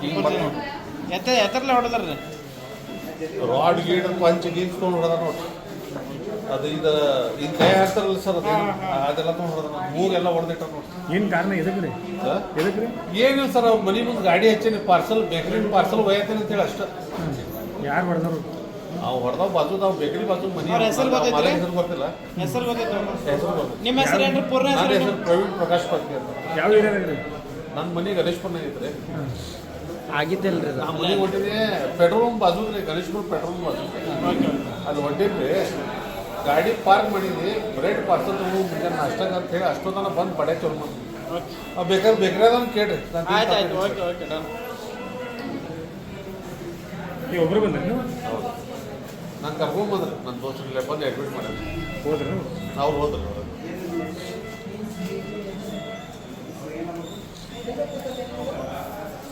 ಈಗ ಮತ್ತೆ ಎತ್ತರಲ್ಲ ಹೊಡೆದ್ರಿ rod ಗೀಡ್ punch ಗೀನ್ಸ್ ತೊಗೊಂಡು ಹೊಡೆದ ನೋಡ್ರಿ ಅದು ಇದು ಕೈ ಹಾಕ್ತಾರಲ್ಲ ಸರ್ ಅದೆಲ್ಲ ತೊಗೊಂಡು ಹೊಡೆದ ಮೂಗೆಲ್ಲ ಹೊಡೆದಿಟ್ಟ ನೋಡ್ರಿ. ಏನು ಕಾರಣ ಎದಕ್ಕೆ ರೀ ಏನಿಲ್ಲ ಸರ್ ಅವ್ರ ಮನೆ ಮುಂದೆ ಗಾಡಿ ಹಚ್ಚೇನಿ ಪಾರ್ಸಲ್ ಬೇಕ್ರಿ ಪಾರ್ಸಲ್ ಒಯ್ಯತ್ತೇನೆ ಅಂತೇಳಿ ಅಷ್ಟ. ಯಾರು ಹೊಡೆದ್ರು? ಅವು ಹೊಡೆದವ್ ಬಾಜು ನಾವು ಬೇಕ್ರಿ ಬಾಜು ಮನೆ ಹೆಸರು ಗೊತ್ತಿಲ್ಲ. ಹೆಸರು ಗೊತ್ತಿತ್ತು. ಹೆಸರು ಗೊತ್ತಿಲ್ಲ. ನಿಮ್ಮ ಹೆಸರು ಏನ್ರಿ? ಪೂರ್ಣ ನನ್ನ ಹೆಸರು? ಹೆಸರು ಪ್ರವೀಣ್ ಪ್ರಕಾಶ್ ಪತ್ನಿ ಅಂತ. ಯಾವ ಏರಿಯಾದಾಗ ರೀ? ನನ್ನ ಮನೆ ಗಣೇಶ್ಪುರ್ನಾಗ ಐತ್ರಿ. ಆಗಿದ್ದಿಲ್ರಿ ನಾ ಮನೆಗೆ ಹೊಂಟಿನಿ ಪೆಟ್ರೋಲ್ ಪಂಪ್ ಬಾಜು ರೀ, ಗಣೇಶ್ಪುರ ಪೆಟ್ರೋಲ್ ಪಂಪ್ ಬಾಜು ಅಲ್ಲಿ ಹೊಂಟಿದ್ರಿ. ಗಾಡಿ ಪಾರ್ಕ್ ಮಾಡಿದ್ವಿ, ಬ್ರೆಡ್ ಪಾರ್ಸಲ್ ತಗೊಂಡು ಮುಂಜಾನೆ ನಾಷ್ಟಾಗ ಅಂತ ಹೇಳಿ ಅಷ್ಟೊತ್ತನ ಬಂದು ಪಡೆ ಚೋರ್ ಮಾಡಿ ಬೇಕಾದ್ರೆ ಬೇಕ್ರಿಯಾದವ್ನು ಕೇಳ್ರಿ. ಆಯ್ತು ಆಯ್ತು, ಓಕೆ ಓಕೆ ಡನ್. ನೀವು ಒಬ್ಬರು ಬಂದ್ರಿ ನೀವು? ಹೌದು, ನಾನು ಕರ್ಕೊಂಬಂದ್ರಿ ನನ್ನ ದೋಸ್ತರಲ್ಲೇ ಬಂದು ಅಡ್ಮಿಟ್ ಮಾಡಿದ್ರಿ. ಹೋದ್ರಿ? ಅವ್ರು ಹೋದ್ರಿ.